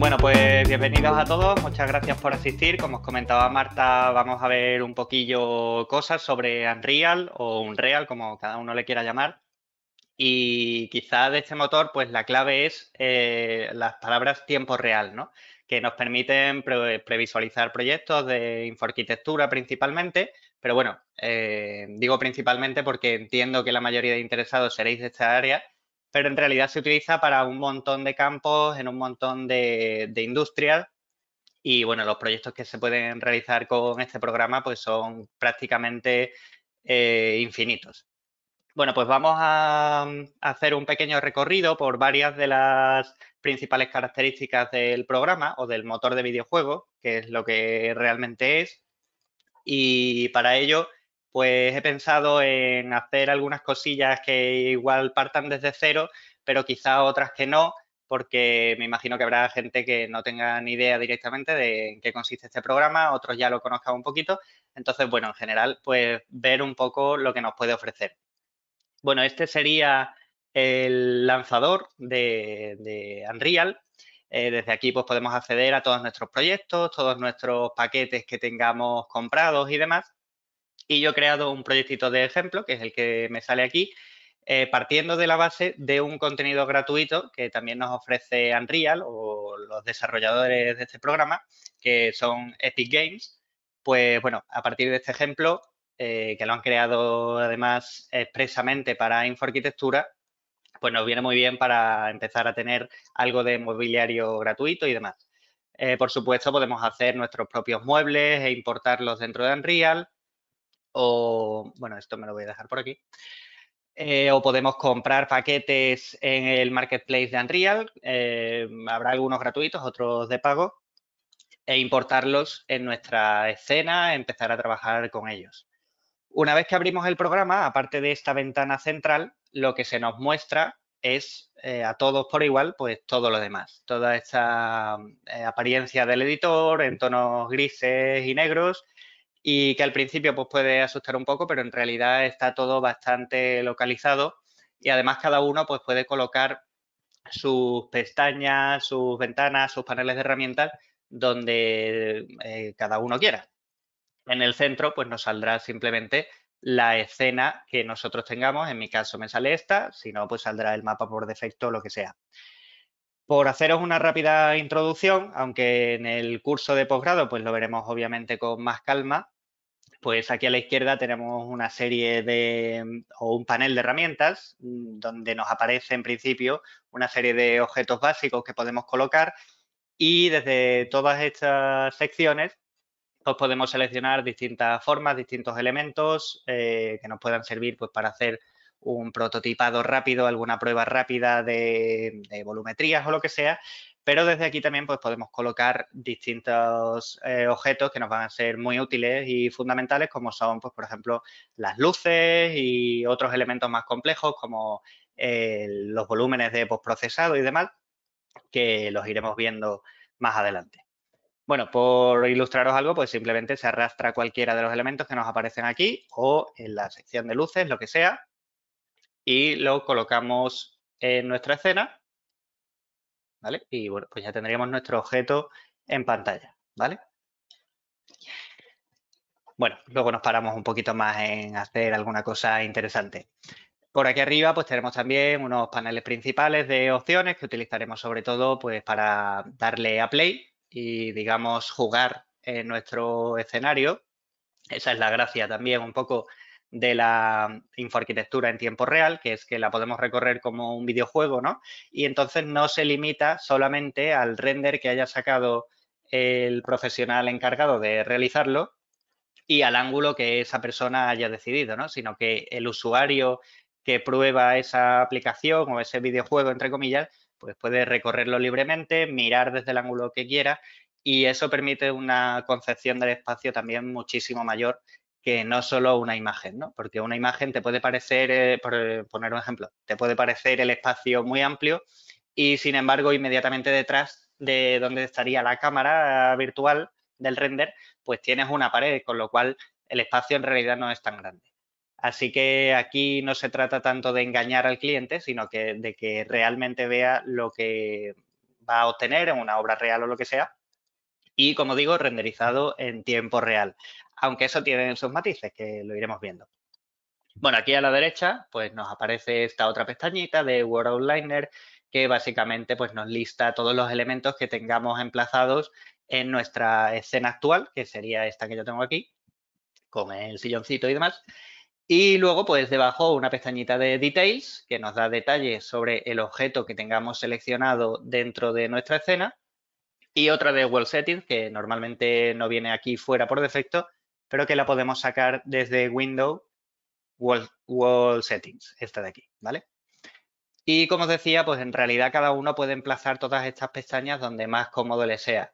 Bueno, pues bienvenidos a todos, muchas gracias por asistir. Como os comentaba Marta, vamos a ver un poquillo cosas sobre Unreal o Unreal, como cada uno le quiera llamar. Y quizá de este motor, pues la clave es las palabras tiempo real, ¿no? Que nos permiten previsualizar proyectos de infoarquitectura principalmente, pero bueno, digo principalmente porque entiendo que la mayoría de interesados seréis de esta área, pero en realidad se utiliza para un montón de campos, en un montón de industrias y bueno, los proyectos que se pueden realizar con este programa pues son prácticamente infinitos. Bueno, pues vamos a hacer un pequeño recorrido por varias de las principales características del programa o del motor de videojuego, que es lo que realmente es. Y para ello, pues he pensado en hacer algunas cosillas que igual partan desde cero, pero quizá otras que no, porque me imagino que habrá gente que no tenga ni idea directamente de en qué consiste este programa, otros ya lo conozcan un poquito. Entonces, bueno, en general, pues ver un poco lo que nos puede ofrecer. Bueno, este sería el lanzador de Unreal. Desde aquí pues podemos acceder a todos nuestros proyectos, todos nuestros paquetes que tengamos comprados y demás. Y yo he creado un proyectito de ejemplo, que es el que me sale aquí, partiendo de la base de un contenido gratuito que también nos ofrece Unreal o los desarrolladores de este programa, que son Epic Games. Pues bueno, a partir de este ejemplo, que lo han creado además expresamente para infoarquitectura, pues nos viene muy bien para empezar a tener algo de mobiliario gratuito y demás. Por supuesto, podemos hacer nuestros propios muebles e importarlos dentro de Unreal o, bueno, esto me lo voy a dejar por aquí. O podemos comprar paquetes en el marketplace de Unreal. Habrá algunos gratuitos, otros de pago, e importarlos en nuestra escena, empezar a trabajar con ellos. Una vez que abrimos el programa, aparte de esta ventana central, lo que se nos muestra es a todos por igual, pues todo lo demás. Toda esta apariencia del editor en tonos grises y negros y que al principio pues puede asustar un poco, pero en realidad está todo bastante localizado y además cada uno pues puede colocar sus pestañas, sus ventanas, sus paneles de herramientas donde cada uno quiera. En el centro, pues nos saldrá simplemente la escena que nosotros tengamos. En mi caso me sale esta, si no, pues saldrá el mapa por defecto o lo que sea. Por haceros una rápida introducción, aunque en el curso de posgrado pues lo veremos obviamente con más calma, pues aquí a la izquierda tenemos una serie de, o un panel de herramientas donde nos aparece en principio una serie de objetos básicos que podemos colocar y desde todas estas secciones pues podemos seleccionar distintas formas, distintos elementos que nos puedan servir pues, para hacer un prototipado rápido, alguna prueba rápida de volumetrías o lo que sea, pero desde aquí también pues, podemos colocar distintos objetos que nos van a ser muy útiles y fundamentales, como son, pues, por ejemplo, las luces y otros elementos más complejos, como los volúmenes de postprocesado y demás, que los iremos viendo más adelante. Bueno, por ilustraros algo, pues simplemente se arrastra cualquiera de los elementos que nos aparecen aquí o en la sección de luces, lo que sea, y lo colocamos en nuestra escena, ¿vale? Y bueno, pues ya tendríamos nuestro objeto en pantalla, ¿vale? Bueno, luego nos paramos un poquito más en hacer alguna cosa interesante. Por aquí arriba pues tenemos también unos paneles principales de opciones que utilizaremos sobre todo pues para darle a play y digamos jugar en nuestro escenario. Esa es la gracia también un poco de la infoarquitectura en tiempo real, que es que la podemos recorrer como un videojuego, ¿no? Y entonces no se limita solamente al render que haya sacado el profesional encargado de realizarlo y al ángulo que esa persona haya decidido, ¿no? Sino que el usuario que prueba esa aplicación o ese videojuego, entre comillas, pues puede recorrerlo libremente, mirar desde el ángulo que quiera y eso permite una concepción del espacio también muchísimo mayor que no solo una imagen, ¿no? Porque una imagen te puede parecer, por poner un ejemplo, te puede parecer el espacio muy amplio y sin embargo inmediatamente detrás de donde estaría la cámara virtual del render, pues tienes una pared, con lo cual el espacio en realidad no es tan grande. Así que aquí no se trata tanto de engañar al cliente, sino que de que realmente vea lo que va a obtener en una obra real o lo que sea. Y, como digo, renderizado en tiempo real. Aunque eso tiene sus matices, que lo iremos viendo. Bueno, aquí a la derecha, pues nos aparece esta otra pestañita de Word Outliner, que básicamente pues nos lista todos los elementos que tengamos emplazados en nuestra escena actual, que sería esta que yo tengo aquí, con el silloncito y demás. Y luego, pues debajo una pestañita de Details, que nos da detalles sobre el objeto que tengamos seleccionado dentro de nuestra escena. Y otra de Wall Settings, que normalmente no viene aquí fuera por defecto, pero que la podemos sacar desde Windows Wall Settings, esta de aquí, ¿vale? Y como os decía, pues en realidad cada uno puede emplazar todas estas pestañas donde más cómodo le sea.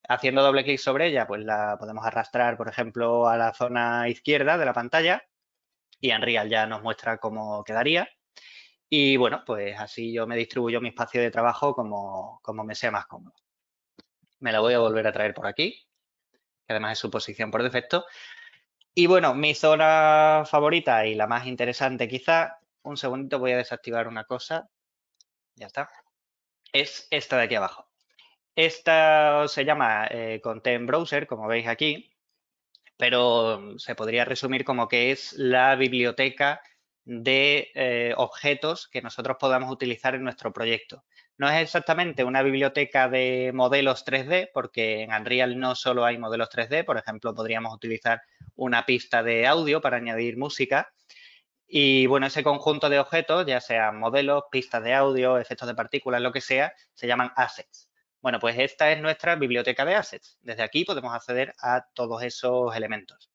Haciendo doble clic sobre ella, pues la podemos arrastrar, por ejemplo, a la zona izquierda de la pantalla y Unreal ya nos muestra cómo quedaría. Y bueno, pues así yo me distribuyo mi espacio de trabajo como me sea más cómodo. Me la voy a volver a traer por aquí, que además es su posición por defecto. Y bueno, mi zona favorita y la más interesante quizá, un segundito voy a desactivar una cosa, ya está, es esta de aquí abajo. Esta se llama Content Browser, como veis aquí, pero se podría resumir como que es la biblioteca de objetos que nosotros podamos utilizar en nuestro proyecto. No es exactamente una biblioteca de modelos 3D, porque en Unreal no solo hay modelos 3D, por ejemplo, podríamos utilizar una pista de audio para añadir música. Y bueno, ese conjunto de objetos, ya sean modelos, pistas de audio, efectos de partículas, lo que sea, se llaman assets. Bueno, pues esta es nuestra biblioteca de assets. Desde aquí podemos acceder a todos esos elementos.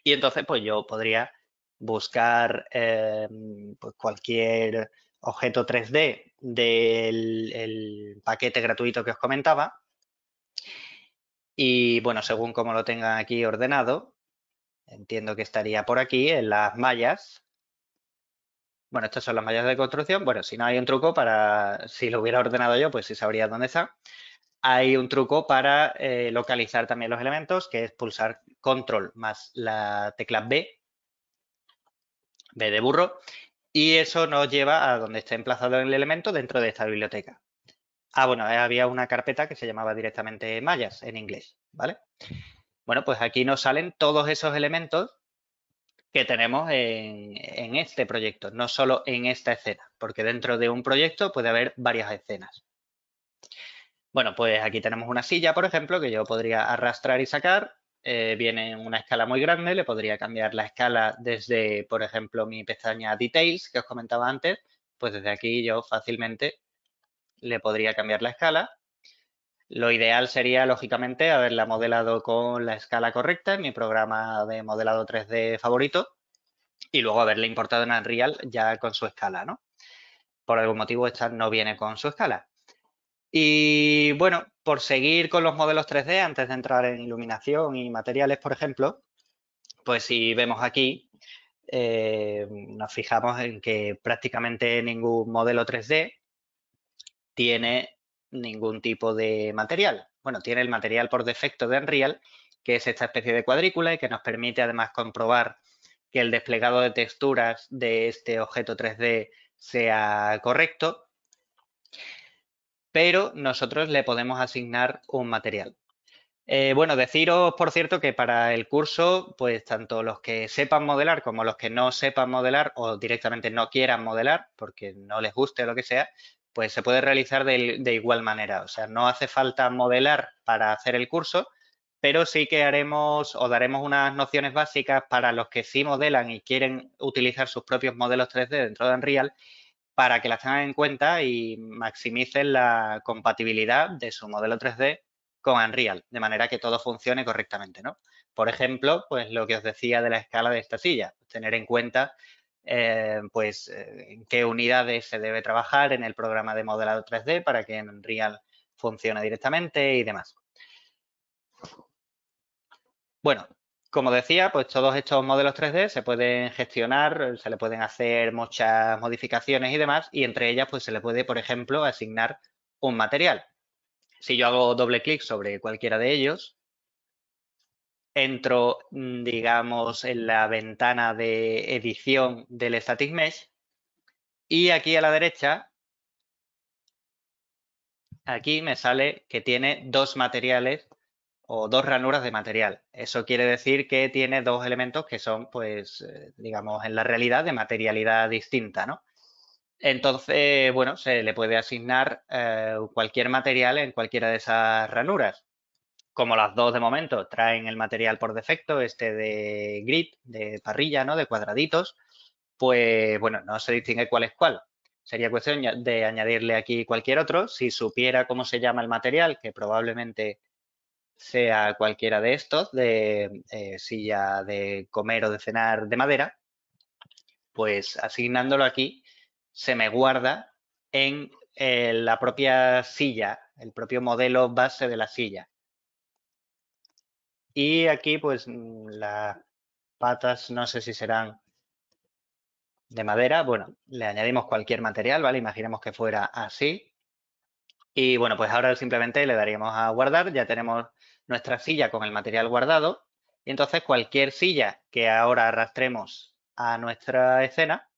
Y entonces, pues yo podría buscar pues cualquier objeto 3D del el paquete gratuito que os comentaba. Y bueno, según como lo tengan aquí ordenado, entiendo que estaría por aquí en las mallas. Bueno, estas son las mallas de construcción. Bueno, si no hay un truco para, si lo hubiera ordenado yo, pues sí sabría dónde está. Hay un truco para localizar también los elementos, que es pulsar control más la tecla B de burro, y eso nos lleva a donde está emplazado el elemento dentro de esta biblioteca. Ah, bueno, había una carpeta que se llamaba directamente mallas en inglés, ¿vale? Bueno, pues aquí nos salen todos esos elementos que tenemos en este proyecto, no solo en esta escena, porque dentro de un proyecto puede haber varias escenas. Bueno, pues aquí tenemos una silla, por ejemplo, que yo podría arrastrar y sacar. Viene en una escala muy grande, le podría cambiar la escala desde, por ejemplo, mi pestaña Details, que os comentaba antes. Pues desde aquí yo fácilmente le podría cambiar la escala. Lo ideal sería, lógicamente, haberla modelado con la escala correcta en mi programa de modelado 3D favorito y luego haberla importado en Unreal ya con su escala, ¿no? Por algún motivo esta no viene con su escala. Y bueno, por seguir con los modelos 3D, antes de entrar en iluminación y materiales, por ejemplo, pues si vemos aquí, nos fijamos en que prácticamente ningún modelo 3D tiene ningún tipo de material. Bueno, tiene el material por defecto de Unreal, que es esta especie de cuadrícula y que nos permite además comprobar que el desplegado de texturas de este objeto 3D sea correcto, pero nosotros le podemos asignar un material. Bueno, deciros, por cierto, que para el curso, pues tanto los que sepan modelar como los que no sepan modelar o directamente no quieran modelar, porque no les guste o lo que sea, pues se puede realizar de igual manera. O sea, no hace falta modelar para hacer el curso, pero sí que haremos o daremos unas nociones básicas para los que sí modelan y quieren utilizar sus propios modelos 3D dentro de Unreal para que las tengan en cuenta y maximicen la compatibilidad de su modelo 3D con Unreal, de manera que todo funcione correctamente, ¿no? Por ejemplo, pues lo que os decía de la escala de esta silla, tener en cuenta en qué unidades se debe trabajar en el programa de modelado 3D para que en Unreal funcione directamente y demás. Bueno, como decía, pues todos estos modelos 3D se pueden gestionar, se le pueden hacer muchas modificaciones y demás, y entre ellas pues se le puede, por ejemplo, asignar un material. Si yo hago doble clic sobre cualquiera de ellos, entro, digamos, en la ventana de edición del Static Mesh y aquí a la derecha aquí me sale que tiene dos materiales o dos ranuras de material. Eso quiere decir que tiene dos elementos que son, pues, digamos, en la realidad de materialidad distinta, ¿no? Entonces, bueno, se le puede asignar cualquier material en cualquiera de esas ranuras. Como las dos de momento traen el material por defecto, este de grid, de parrilla, ¿no? De cuadraditos, pues bueno, no se distingue cuál es cuál. Sería cuestión de añadirle aquí cualquier otro. Si supiera cómo se llama el material, que probablemente sea cualquiera de estos, de silla de comer o de cenar de madera, pues asignándolo aquí se me guarda en la propia silla, el propio modelo base de la silla. Y aquí pues las patas no sé si serán de madera. Bueno, le añadimos cualquier material, ¿vale? Imaginemos que fuera así. Y bueno, pues ahora simplemente le daríamos a guardar. Ya tenemos nuestra silla con el material guardado. Y entonces cualquier silla que ahora arrastremos a nuestra escena,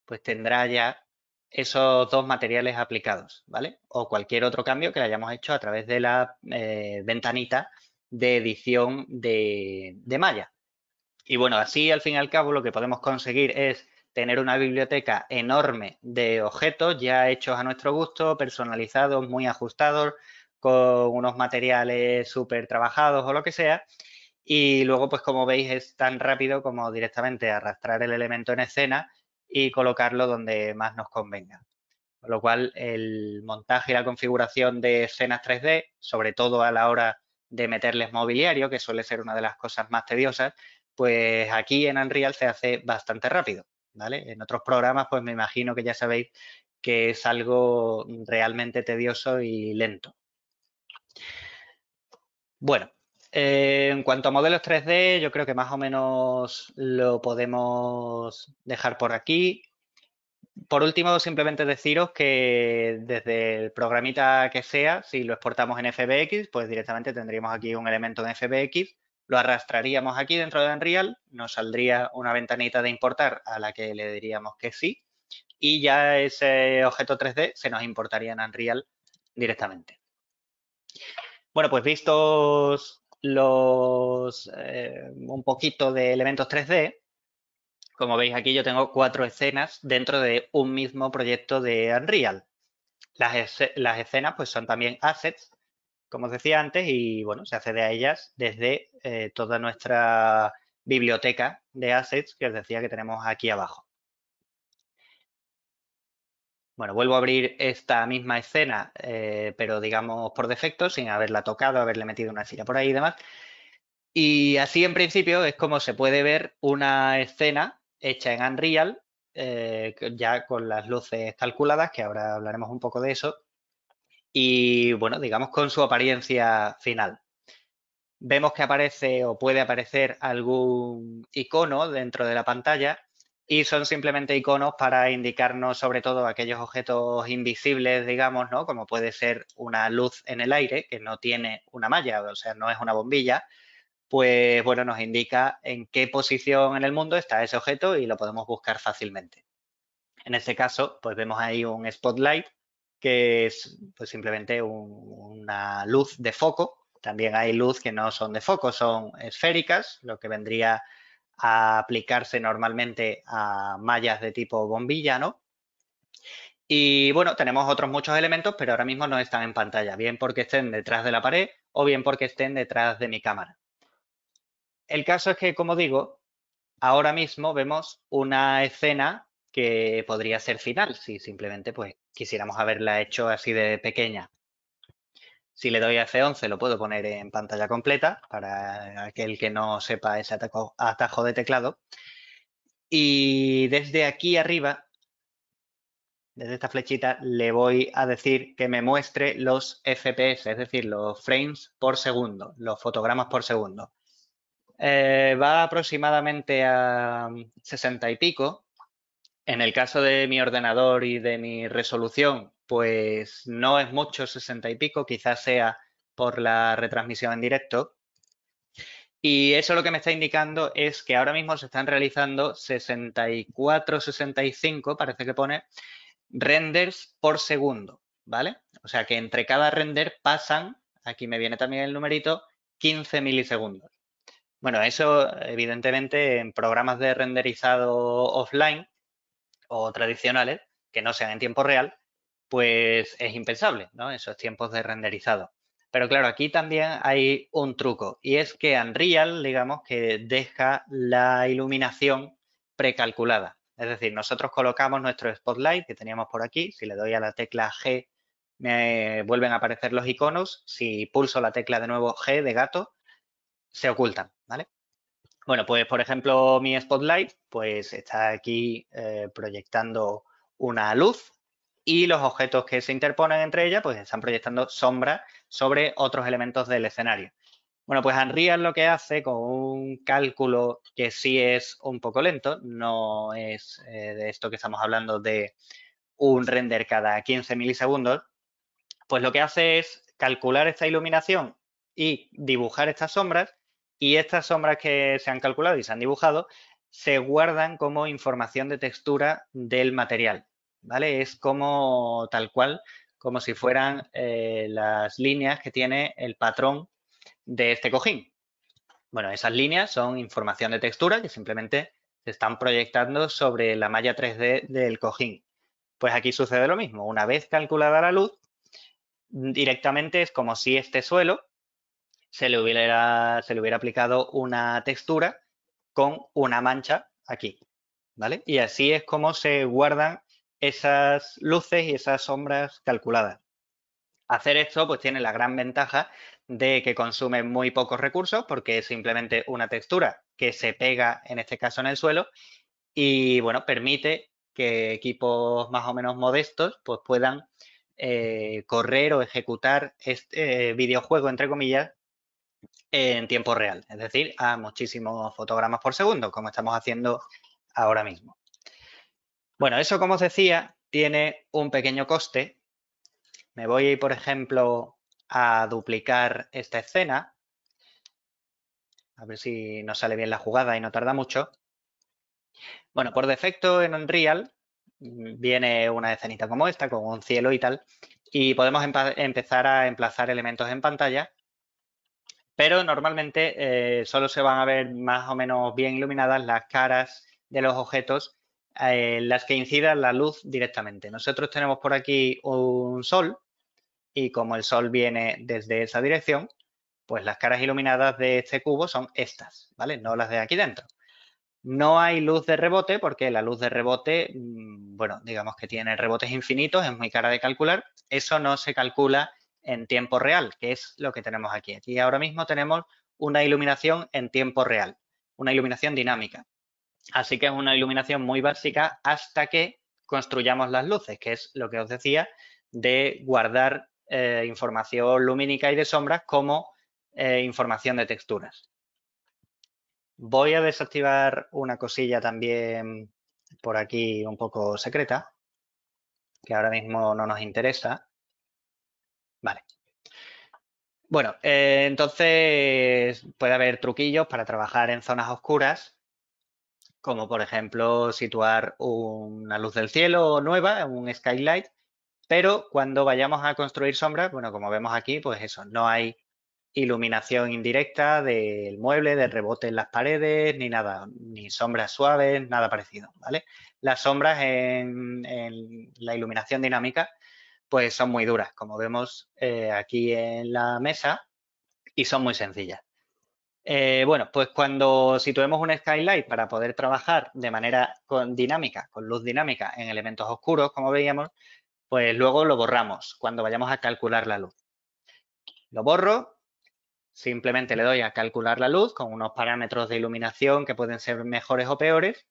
pues tendrá ya esos dos materiales aplicados, ¿vale? O cualquier otro cambio que le hayamos hecho a través de la ventanita de edición de malla. Y bueno, así al fin y al cabo lo que podemos conseguir es tener una biblioteca enorme de objetos ya hechos a nuestro gusto, personalizados, muy ajustados, con unos materiales súper trabajados o lo que sea. Y luego, pues como veis, es tan rápido como directamente arrastrar el elemento en escena y colocarlo donde más nos convenga. Con lo cual, el montaje y la configuración de escenas 3D, sobre todo a la hora de meterles mobiliario, que suele ser una de las cosas más tediosas, pues aquí en Unreal se hace bastante rápido, ¿vale? En otros programas, pues me imagino que ya sabéis que es algo realmente tedioso y lento. Bueno, en cuanto a modelos 3D, yo creo que más o menos lo podemos dejar por aquí. Por último, simplemente deciros que desde el programita que sea, si lo exportamos en FBX, pues directamente tendríamos aquí un elemento en FBX, lo arrastraríamos aquí dentro de Unreal, nos saldría una ventanita de importar a la que le diríamos que sí, y ya ese objeto 3D se nos importaría en Unreal directamente. Bueno, pues vistos un poquito de elementos 3D, como veis aquí yo tengo 4 escenas dentro de un mismo proyecto de Unreal. Las escenas pues son también assets, como os decía antes, y bueno, se accede a ellas desde toda nuestra biblioteca de assets que os decía que tenemos aquí abajo. Bueno, vuelvo a abrir esta misma escena, pero digamos por defecto, sin haberla tocado, haberle metido una silla por ahí y demás. Y así en principio es como se puede ver una escena hecha en Unreal, ya con las luces calculadas, que ahora hablaremos un poco de eso, y bueno, digamos con su apariencia final. Vemos que aparece o puede aparecer algún icono dentro de la pantalla y son simplemente iconos para indicarnos sobre todo aquellos objetos invisibles, digamos, ¿no? Como puede ser una luz en el aire que no tiene una malla, o sea, no es una bombilla, pues bueno, nos indica en qué posición en el mundo está ese objeto y lo podemos buscar fácilmente. En este caso, pues vemos ahí un spotlight, que es pues simplemente una luz de foco. También hay luz que no son de foco, son esféricas, lo que vendría a aplicarse normalmente a mallas de tipo bombilla, ¿no? Y bueno, tenemos otros muchos elementos, pero ahora mismo no están en pantalla, bien porque estén detrás de la pared o bien porque estén detrás de mi cámara. El caso es que, como digo, ahora mismo vemos una escena que podría ser final, si simplemente pues quisiéramos haberla hecho así de pequeña. Si le doy a F11 lo puedo poner en pantalla completa para aquel que no sepa ese atajo de teclado. Y desde aquí arriba, desde esta flechita, le voy a decir que me muestre los FPS, es decir, los frames por segundo, los fotogramas por segundo. Va aproximadamente a 60 y pico. En el caso de mi ordenador y de mi resolución, pues no es mucho 60 y pico, quizás sea por la retransmisión en directo. Y eso lo que me está indicando es que ahora mismo se están realizando 64, 65, parece que pone, renders por segundo. ¿vale? O sea que entre cada render pasan, aquí me viene también el numerito, 15 milisegundos. Bueno, eso evidentemente en programas de renderizado offline o tradicionales, que no sean en tiempo real, pues es impensable, ¿no? Esos tiempos de renderizado. Pero claro, aquí también hay un truco y es que Unreal, digamos, que deja la iluminación precalculada. Es decir, nosotros colocamos nuestro spotlight que teníamos por aquí. Si le doy a la tecla G, me vuelven a aparecer los iconos. Si pulso la tecla de nuevo G de gato, se ocultan, ¿vale? Bueno, pues por ejemplo, mi spotlight, pues está aquí proyectando una luz y los objetos que se interponen entre ellas, pues están proyectando sombras sobre otros elementos del escenario. Bueno, pues Unreal lo que hace con un cálculo que sí es un poco lento, no es de esto que estamos hablando de un render cada 15 milisegundos, pues lo que hace es calcular esta iluminación y dibujar estas sombras, y estas sombras que se han calculado y se han dibujado se guardan como información de textura del material, ¿vale? Es como tal cual, como si fueran las líneas que tiene el patrón de este cojín. Bueno, esas líneas son información de textura que simplemente se están proyectando sobre la malla 3D del cojín. Pues aquí sucede lo mismo. Una vez calculada la luz, directamente es como si este suelo se le hubiera aplicado una textura con una mancha aquí, ¿vale? Y así es como se guardan esas luces y esas sombras calculadas. Hacer esto pues tiene la gran ventaja de que consume muy pocos recursos porque es simplemente una textura que se pega en este caso en el suelo y bueno, permite que equipos más o menos modestos pues puedan correr o ejecutar este videojuego, entre comillas, en tiempo real, es decir, a muchísimos fotogramas por segundo, como estamos haciendo ahora mismo. Bueno, eso, como os decía, tiene un pequeño coste. Me voy, por ejemplo, a duplicar esta escena, a ver si nos sale bien la jugada y no tarda mucho. Bueno, por defecto en Unreal viene una escenita como esta, con un cielo y tal, y podemos empezar a emplazar elementos en pantalla, pero normalmente solo se van a ver más o menos bien iluminadas las caras de los objetos en las que incida la luz directamente. Nosotros tenemos por aquí un sol y como el sol viene desde esa dirección, pues las caras iluminadas de este cubo son estas, ¿vale? No las de aquí dentro. No hay luz de rebote porque la luz de rebote, bueno, digamos que tiene rebotes infinitos, es muy cara de calcular. Eso no se calcula en tiempo real, que es lo que tenemos aquí. Aquí ahora mismo tenemos una iluminación en tiempo real, una iluminación dinámica. Así que es una iluminación muy básica hasta que construyamos las luces, que es lo que os decía de guardar información lumínica y de sombras como información de texturas. Voy a desactivar una cosilla también por aquí un poco secreta, que ahora mismo no nos interesa. Vale. Bueno, entonces puede haber truquillos para trabajar en zonas oscuras, como por ejemplo situar una luz del cielo nueva, un skylight, pero cuando vayamos a construir sombras, bueno, como vemos aquí, pues eso, no hay iluminación indirecta del mueble, de rebote en las paredes, ni nada, ni sombras suaves, nada parecido, ¿vale? Las sombras en la iluminación dinámica, pues son muy duras, como vemos aquí en la mesa, y son muy sencillas. Bueno, pues cuando situemos un skylight para poder trabajar de manera dinámica, con luz dinámica en elementos oscuros, como veíamos, pues luego lo borramos cuando vayamos a calcular la luz. Lo borro. Simplemente le doy a calcular la luz con unos parámetros de iluminación que pueden ser mejores o peores,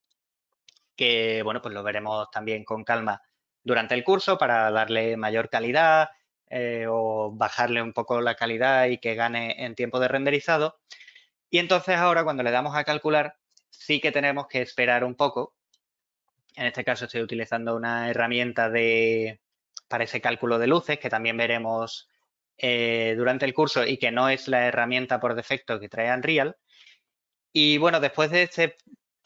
que bueno, pues lo veremos también con calma durante el curso para darle mayor calidad o bajarle un poco la calidad y que gane en tiempo de renderizado. Y entonces ahora cuando le damos a calcular, sí que tenemos que esperar un poco. En este caso estoy utilizando una herramienta para ese cálculo de luces que también veremos durante el curso y que no es la herramienta por defecto que trae Unreal. Y bueno, después de este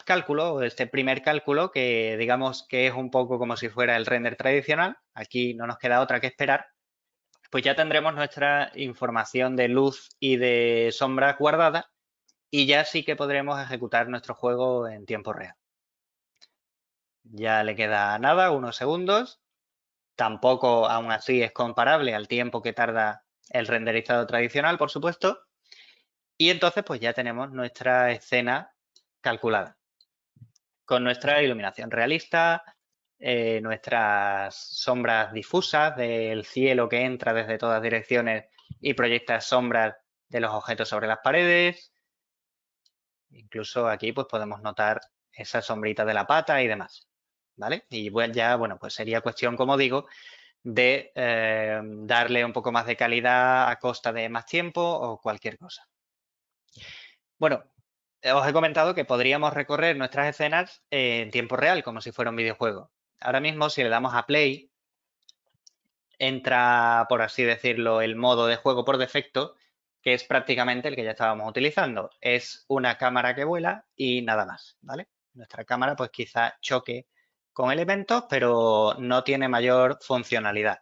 cálculo, o este primer cálculo, que digamos que es un poco como si fuera el render tradicional, aquí no nos queda otra que esperar, pues ya tendremos nuestra información de luz y de sombra guardada y ya sí que podremos ejecutar nuestro juego en tiempo real. Ya le queda nada, unos segundos. Tampoco, aún así, es comparable al tiempo que tarda el renderizado tradicional, por supuesto. Y entonces, pues ya tenemos nuestra escena calculada con nuestra iluminación realista, nuestras sombras difusas del cielo que entra desde todas direcciones y proyecta sombras de los objetos sobre las paredes. Incluso aquí pues podemos notar esa sombrita de la pata y demás, ¿vale? Y ya, bueno, pues sería cuestión, como digo, de darle un poco más de calidad a costa de más tiempo o cualquier cosa. Bueno, os he comentado que podríamos recorrer nuestras escenas en tiempo real, como si fuera un videojuego. Ahora mismo, si le damos a play, entra, por así decirlo, el modo de juego por defecto, que es prácticamente el que ya estábamos utilizando. Es una cámara que vuela y nada más, ¿vale? Nuestra cámara pues quizá choque con elementos, pero no tiene mayor funcionalidad.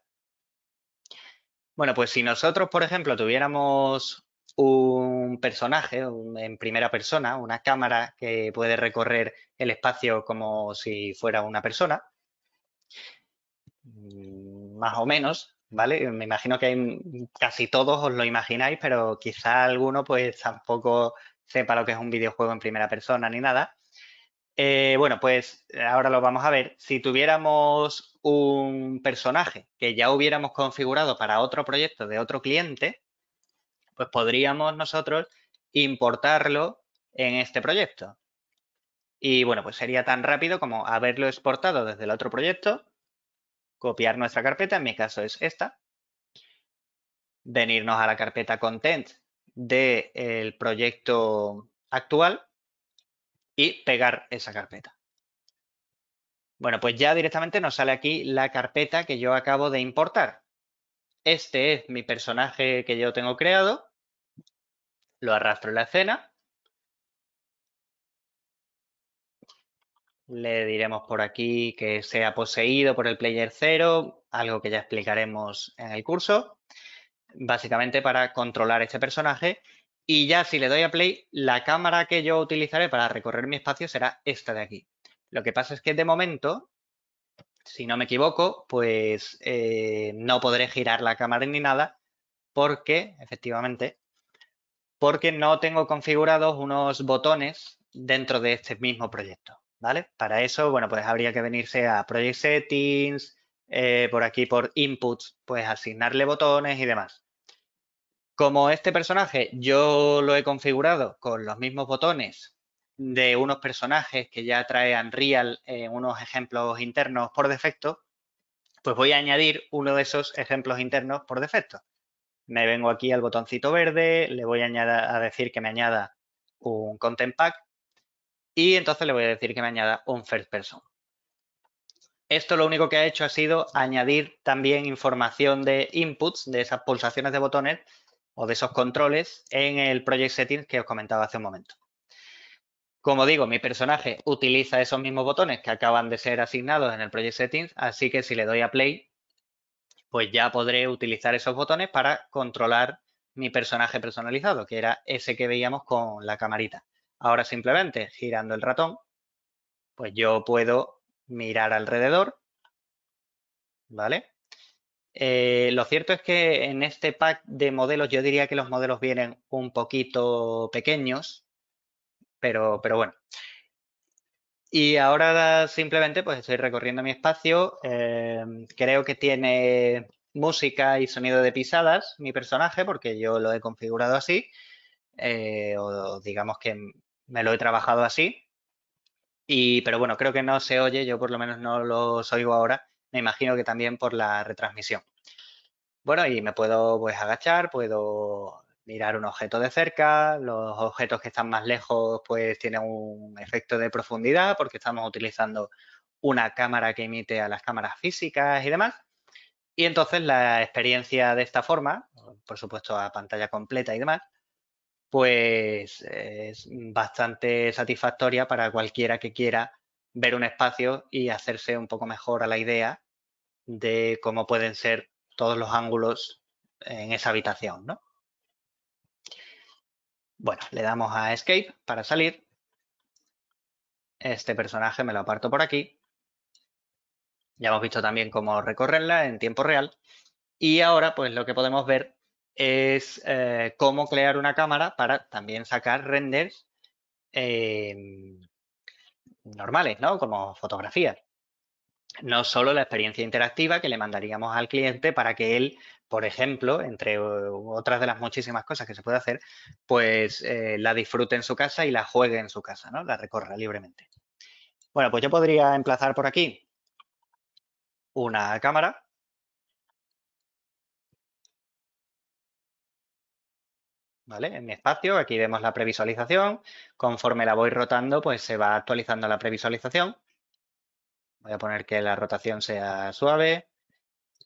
Bueno, pues si nosotros, por ejemplo, tuviéramos un personaje en primera persona, una cámara que puede recorrer el espacio como si fuera una persona, más o menos, ¿vale? Me imagino que casi todos os lo imagináis, pero quizá alguno pues tampoco sepa lo que es un videojuego en primera persona ni nada. Bueno, pues ahora lo vamos a ver. Si tuviéramos un personaje que ya hubiéramos configurado para otro proyecto de otro cliente, pues podríamos nosotros importarlo en este proyecto. Y bueno, pues sería tan rápido como haberlo exportado desde el otro proyecto, copiar nuestra carpeta, en mi caso es esta, venirnos a la carpeta content del proyecto actual y pegar esa carpeta. Bueno, pues ya directamente nos sale aquí la carpeta que yo acabo de importar. Este es mi personaje que yo tengo creado, lo arrastro en la escena, le diremos por aquí que sea poseído por el player 0, algo que ya explicaremos en el curso, básicamente para controlar este personaje. Y ya si le doy a play, la cámara que yo utilizaré para recorrer mi espacio será esta de aquí. Lo que pasa es que de momento, si no me equivoco, pues no podré girar la cámara ni nada porque, efectivamente, porque no tengo configurados unos botones dentro de este mismo proyecto, ¿vale? Para eso, bueno, pues habría que venirse a Project Settings, por aquí por Inputs, pues asignarle botones y demás. Como este personaje yo lo he configurado con los mismos botones de unos personajes que ya trae Unreal en unos ejemplos internos por defecto, pues voy a añadir uno de esos ejemplos internos por defecto. Me vengo aquí al botoncito verde, le voy a decir que me añada un Content Pack y entonces le voy a decir que me añada un First Person. Esto lo único que ha hecho ha sido añadir también información de inputs, de esas pulsaciones de botones o de esos controles en el Project Settings que os comentaba hace un momento. Como digo, mi personaje utiliza esos mismos botones que acaban de ser asignados en el Project Settings, así que si le doy a Play, pues ya podré utilizar esos botones para controlar mi personaje personalizado, que era ese que veíamos con la camarita. Ahora simplemente girando el ratón, pues yo puedo mirar alrededor, ¿vale? Lo cierto es que en este pack de modelos yo diría que los modelos vienen un poquito pequeños, pero bueno. Y ahora simplemente pues estoy recorriendo mi espacio. Creo que tiene música y sonido de pisadas mi personaje porque yo lo he configurado así. O digamos que me lo he trabajado así. Pero bueno, creo que no se oye, yo por lo menos no los oigo ahora. Me imagino que también por la retransmisión. Bueno, y me puedo pues agachar, puedo mirar un objeto de cerca, los objetos que están más lejos pues tienen un efecto de profundidad porque estamos utilizando una cámara que imite a las cámaras físicas y demás. Y entonces la experiencia de esta forma, por supuesto a pantalla completa y demás, pues es bastante satisfactoria para cualquiera que quiera ver un espacio y hacerse un poco mejor a la idea de cómo pueden ser todos los ángulos en esa habitación, ¿no? Bueno, le damos a Escape para salir. Este personaje me lo aparto por aquí. Ya hemos visto también cómo recorrerla en tiempo real. Y ahora, pues lo que podemos ver es cómo crear una cámara para también sacar renders normales, ¿no? Como fotografías. No solo la experiencia interactiva que le mandaríamos al cliente para que él, por ejemplo, entre otras de las muchísimas cosas que se puede hacer, pues la disfrute en su casa y la juegue en su casa, ¿no? La recorra libremente. Bueno, pues yo podría emplazar por aquí una cámara. ¿Vale? En mi espacio, aquí vemos la previsualización. Conforme la voy rotando, pues se va actualizando la previsualización. Voy a poner que la rotación sea suave.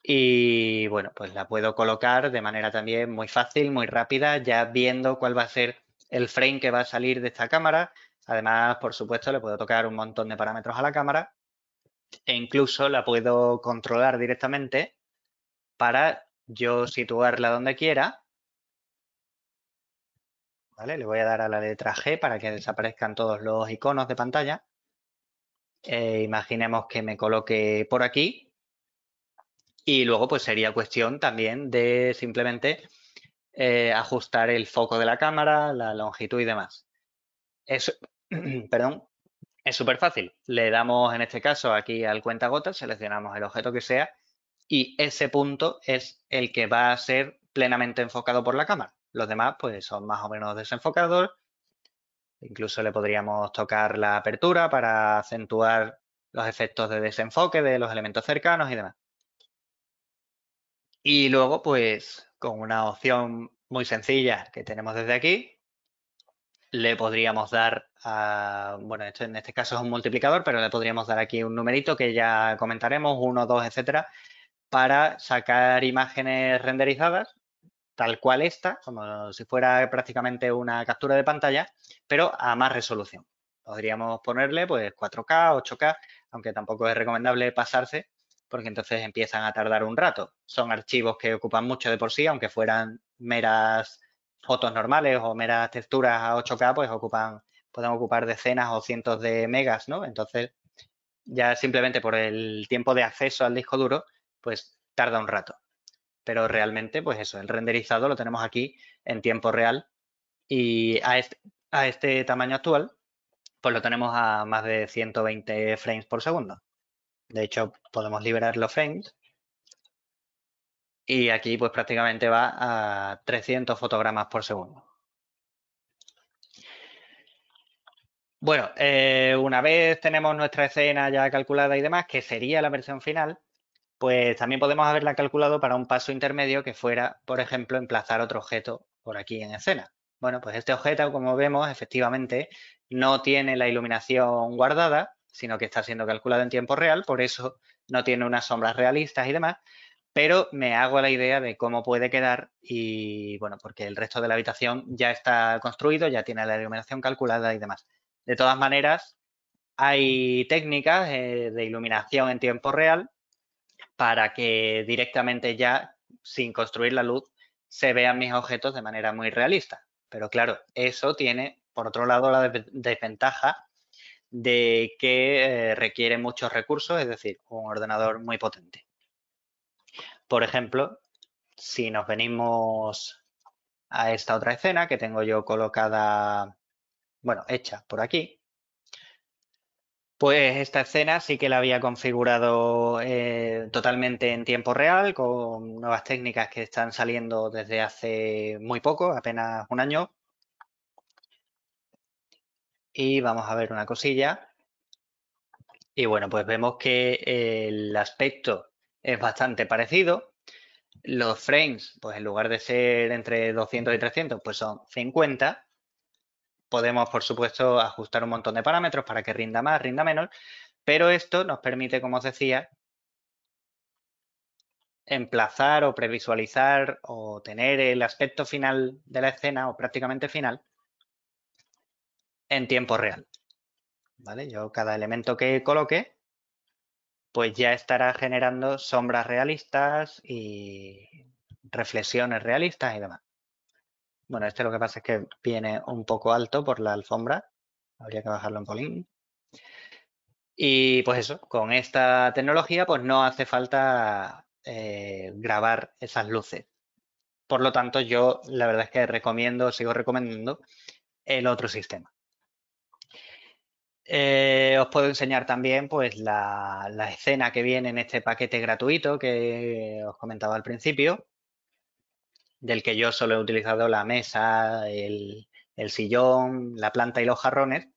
Y bueno, pues la puedo colocar de manera también muy fácil, muy rápida, ya viendo cuál va a ser el frame que va a salir de esta cámara. Además, por supuesto, le puedo tocar un montón de parámetros a la cámara e incluso la puedo controlar directamente para yo situarla donde quiera. ¿Vale? Le voy a dar a la letra G para que desaparezcan todos los iconos de pantalla. Imaginemos que me coloque por aquí y luego pues sería cuestión también de simplemente ajustar el foco de la cámara, la longitud y demás. Es, perdón, es súper fácil. Le damos en este caso aquí al cuentagotas, seleccionamos el objeto que sea y ese punto es el que va a ser plenamente enfocado por la cámara. Los demás pues son más o menos desenfocados. Incluso le podríamos tocar la apertura para acentuar los efectos de desenfoque de los elementos cercanos y demás. Y luego, pues, con una opción muy sencilla que tenemos desde aquí, le podríamos dar a, bueno, esto en este caso es un multiplicador, pero le podríamos dar aquí un numerito que ya comentaremos, 1, 2, etcétera, para sacar imágenes renderizadas, tal cual esta, como si fuera prácticamente una captura de pantalla, pero a más resolución. Podríamos ponerle pues 4K, 8K, aunque tampoco es recomendable pasarse, porque entonces empiezan a tardar un rato. Son archivos que ocupan mucho de por sí, aunque fueran meras fotos normales o meras texturas a 8K, pues pueden ocupar decenas o cientos de megas, ¿no? Entonces, ya simplemente por el tiempo de acceso al disco duro, pues tarda un rato. Pero realmente, pues eso, el renderizado lo tenemos aquí en tiempo real y a este tamaño actual, pues lo tenemos a más de 120 frames por segundo. De hecho, podemos liberar los frames y aquí pues prácticamente va a 300 fotogramas por segundo. Bueno, una vez tenemos nuestra escena ya calculada y demás, que sería la versión final, pues también podemos haberla calculado para un paso intermedio que fuera, por ejemplo, emplazar otro objeto por aquí en escena. Bueno, pues este objeto, como vemos, efectivamente no tiene la iluminación guardada, sino que está siendo calculado en tiempo real, por eso no tiene unas sombras realistas y demás, pero me hago la idea de cómo puede quedar y, bueno, porque el resto de la habitación ya está construido, ya tiene la iluminación calculada y demás. De todas maneras, hay técnicas de iluminación en tiempo real para que directamente ya, sin construir la luz, se vean mis objetos de manera muy realista. Pero claro, eso tiene, por otro lado, la desventaja de que requiere muchos recursos, es decir, un ordenador muy potente. Por ejemplo, si nos venimos a esta otra escena que tengo yo colocada, bueno, hecha por aquí, pues esta escena sí que la había configurado totalmente en tiempo real con nuevas técnicas que están saliendo desde hace muy poco, apenas un año. Y vamos a ver una cosilla. Y bueno, pues vemos que el aspecto es bastante parecido. Los frames, pues en lugar de ser entre 200 y 300, pues son 50. Podemos, por supuesto, ajustar un montón de parámetros para que rinda más, rinda menos, pero esto nos permite, como os decía, emplazar o previsualizar o tener el aspecto final de la escena o prácticamente final en tiempo real. ¿Vale? Yo cada elemento que coloque, pues ya estará generando sombras realistas y reflexiones realistas y demás. Bueno, este lo que pasa es que viene un poco alto por la alfombra. Habría que bajarlo en Polín. Y pues eso, con esta tecnología pues no hace falta grabar esas luces. Por lo tanto, yo la verdad es que sigo recomendando el otro sistema. Os puedo enseñar también pues la escena que viene en este paquete gratuito que os comentaba al principio, del que yo solo he utilizado la mesa, el sillón, la planta y los jarrones,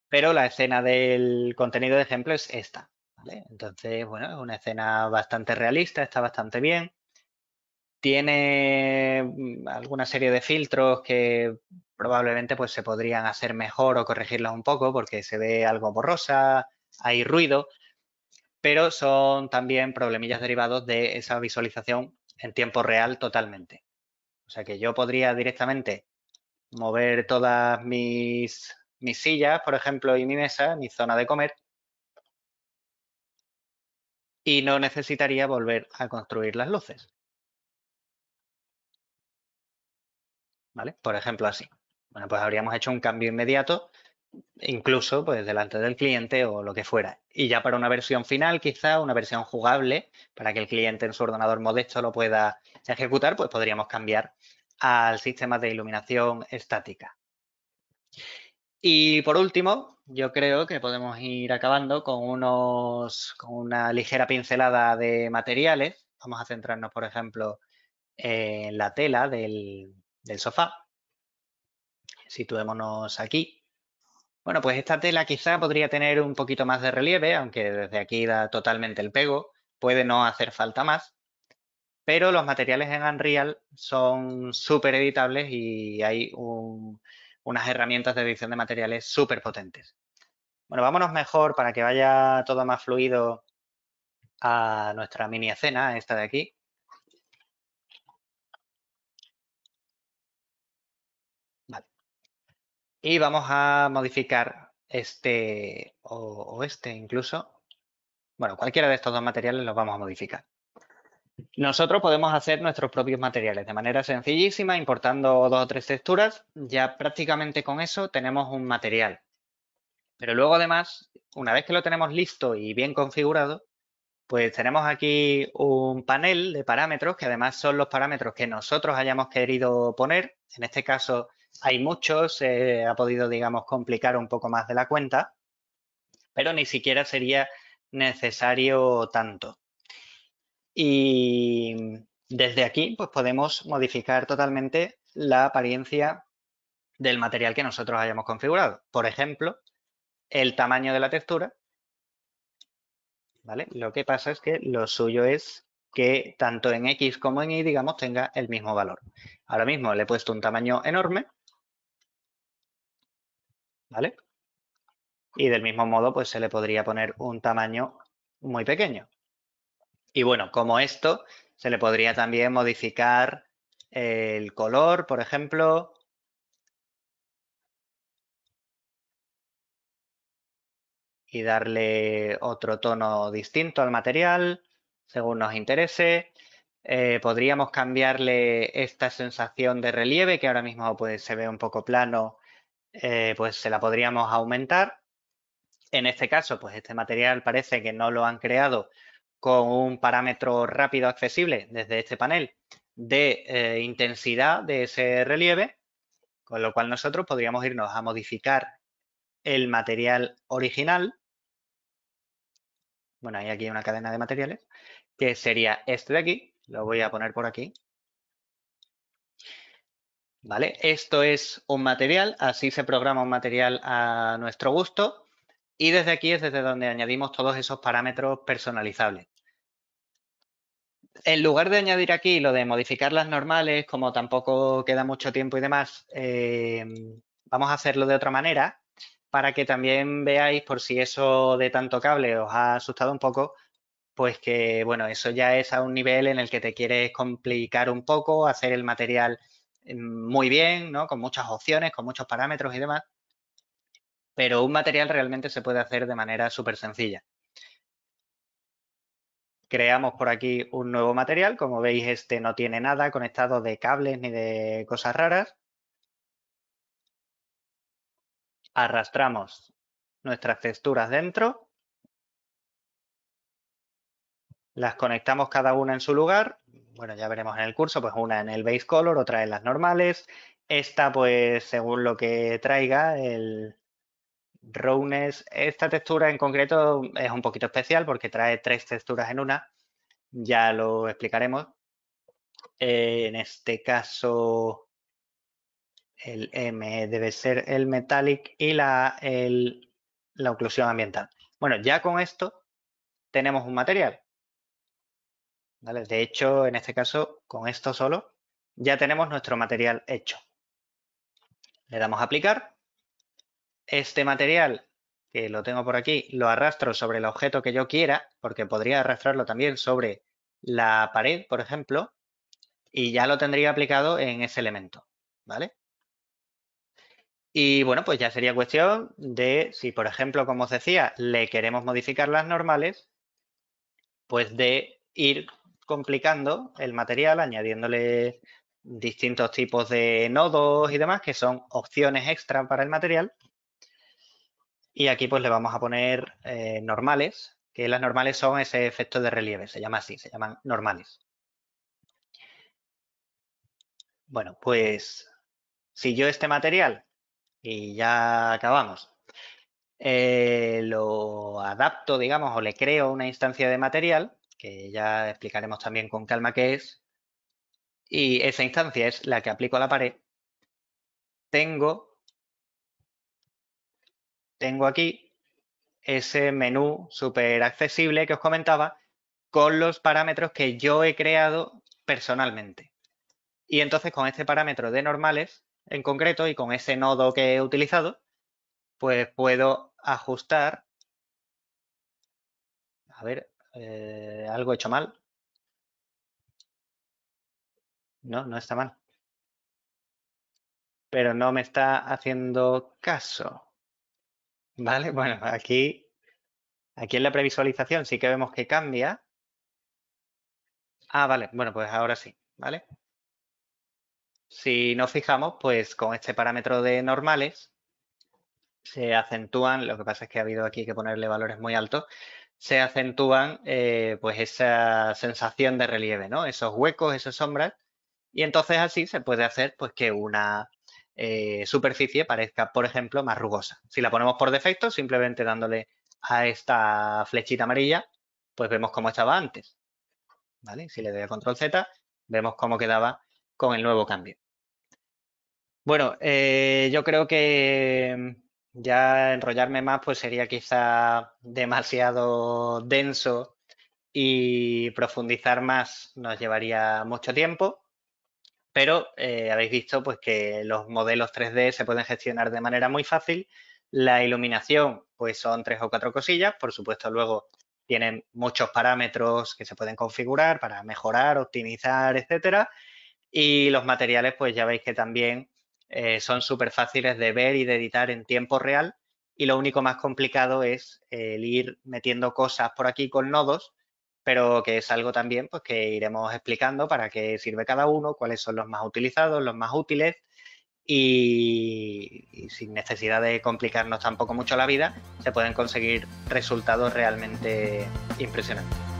pero la escena del contenido de ejemplo es esta, ¿vale? Entonces, bueno, es una escena bastante realista, está bastante bien. Tiene alguna serie de filtros que probablemente pues se podrían hacer mejor o corregirlos un poco porque se ve algo borrosa, hay ruido, pero son también problemillas derivados de esa visualización en tiempo real totalmente. O sea que yo podría directamente mover todas mis sillas, por ejemplo, y mi mesa, mi zona de comer, y no necesitaría volver a construir las luces. ¿Vale? Por ejemplo, así. Bueno, pues habríamos hecho un cambio inmediato, incluso pues delante del cliente o lo que fuera. Y ya para una versión final, quizá una versión jugable, para que el cliente en su ordenador modesto lo pueda ejecutar, pues podríamos cambiar al sistema de iluminación estática. Y por último, yo creo que podemos ir acabando con una ligera pincelada de materiales. Vamos a centrarnos, por ejemplo, en la tela del sofá. Situémonos aquí. Bueno, pues esta tela quizá podría tener un poquito más de relieve, aunque desde aquí da totalmente el pego. Puede no hacer falta más, pero los materiales en Unreal son súper editables y hay unas herramientas de edición de materiales súper potentes. Bueno, vámonos mejor para que vaya todo más fluido a nuestra mini escena, esta de aquí. Vale. Y vamos a modificar este o este incluso. Bueno, cualquiera de estos dos materiales los vamos a modificar. Nosotros podemos hacer nuestros propios materiales de manera sencillísima, importando dos o tres texturas. Ya prácticamente con eso tenemos un material. Pero luego además, una vez que lo tenemos listo y bien configurado, pues tenemos aquí un panel de parámetros que además son los parámetros que nosotros hayamos querido poner. En este caso hay muchos, se ha podido, digamos, complicar un poco más de la cuenta, pero ni siquiera sería necesario tanto. Y desde aquí, pues podemos modificar totalmente la apariencia del material que nosotros hayamos configurado. Por ejemplo, el tamaño de la textura, ¿vale? Lo que pasa es que lo suyo es que tanto en X como en Y, digamos, tenga el mismo valor. Ahora mismo le he puesto un tamaño enorme, ¿vale? Y del mismo modo, pues se le podría poner un tamaño muy pequeño. Y bueno, como esto, se le podría también modificar el color, por ejemplo, y darle otro tono distinto al material, según nos interese. Podríamos cambiarle esta sensación de relieve, que ahora mismo pues, se ve un poco plano, pues se la podríamos aumentar. En este caso, pues este material parece que no lo han creado con un parámetro rápido accesible desde este panel de intensidad de ese relieve, con lo cual nosotros podríamos irnos a modificar el material original. Bueno, hay aquí una cadena de materiales, que sería este de aquí. Lo voy a poner por aquí. ¿Vale? Esto es un material, así se programa un material a nuestro gusto. Y desde aquí es desde donde añadimos todos esos parámetros personalizables. En lugar de añadir aquí lo de modificar las normales, como tampoco queda mucho tiempo y demás, vamos a hacerlo de otra manera para que también veáis, por si eso de tanto cable os ha asustado un poco, pues que, bueno, eso ya es a un nivel en el que te quieres complicar un poco, hacer el material muy bien, ¿no? Con muchas opciones, con muchos parámetros y demás. Pero un material realmente se puede hacer de manera súper sencilla. Creamos por aquí un nuevo material. Como veis, este no tiene nada conectado de cables ni de cosas raras. Arrastramos nuestras texturas dentro. Las conectamos cada una en su lugar. Bueno, ya veremos en el curso, pues una en el base color, otra en las normales. Esta, pues según lo que traiga, el roughness. Esta textura en concreto es un poquito especial porque trae 3 texturas en una. Ya lo explicaremos. En este caso, el M debe ser el metallic y la oclusión ambiental. Bueno, ya con esto tenemos un material. ¿Vale? De hecho, en este caso, con esto solo, ya tenemos nuestro material hecho. Le damos a aplicar. Este material, que lo tengo por aquí, lo arrastro sobre el objeto que yo quiera, porque podría arrastrarlo también sobre la pared, por ejemplo, y ya lo tendría aplicado en ese elemento, ¿vale? Y bueno, pues ya sería cuestión de si, por ejemplo, como os decía, le queremos modificar las normales, pues de ir complicando el material, añadiéndole distintos tipos de nodos y demás, que son opciones extra para el material. Y aquí pues le vamos a poner normales, que las normales son ese efecto de relieve, se llama así, se llaman normales. Bueno, pues si yo este material, y ya acabamos, lo adapto, digamos, o le creo una instancia de material, que ya explicaremos también con calma qué es, y esa instancia es la que aplico a la pared, tengo aquí ese menú súper accesible que os comentaba con los parámetros que yo he creado personalmente. Y entonces con este parámetro de normales en concreto y con ese nodo que he utilizado, pues puedo ajustar. A ver, algo he hecho mal. No, no está mal. Pero no me está haciendo caso. ¿Vale? Bueno, aquí en la previsualización sí que vemos que cambia. Ah, vale. Bueno, pues ahora sí. ¿Vale? Si nos fijamos, pues con este parámetro de normales se acentúan, lo que pasa es que ha habido aquí que ponerle valores muy altos, se acentúan pues esa sensación de relieve, ¿no? Esos huecos, esas sombras, y entonces así se puede hacer pues que una superficie parezca, por ejemplo, más rugosa. Si la ponemos por defecto, simplemente dándole a esta flechita amarilla, pues vemos cómo estaba antes, ¿vale? Si le doy a control Z, vemos cómo quedaba con el nuevo cambio. Bueno, yo creo que ya enrollarme más pues sería quizá demasiado denso y profundizar más nos llevaría mucho tiempo, pero habéis visto pues que los modelos 3D se pueden gestionar de manera muy fácil. La iluminación pues son 3 o 4 cosillas, por supuesto luego tienen muchos parámetros que se pueden configurar para mejorar, optimizar, etcétera. Y los materiales, pues ya veis que también son súper fáciles de ver y de editar en tiempo real. Y lo único más complicado es el ir metiendo cosas por aquí con nodos, pero que es algo también pues, que iremos explicando para qué sirve cada uno, cuáles son los más utilizados, los más útiles. Y sin necesidad de complicarnos tampoco mucho la vida, se pueden conseguir resultados realmente impresionantes.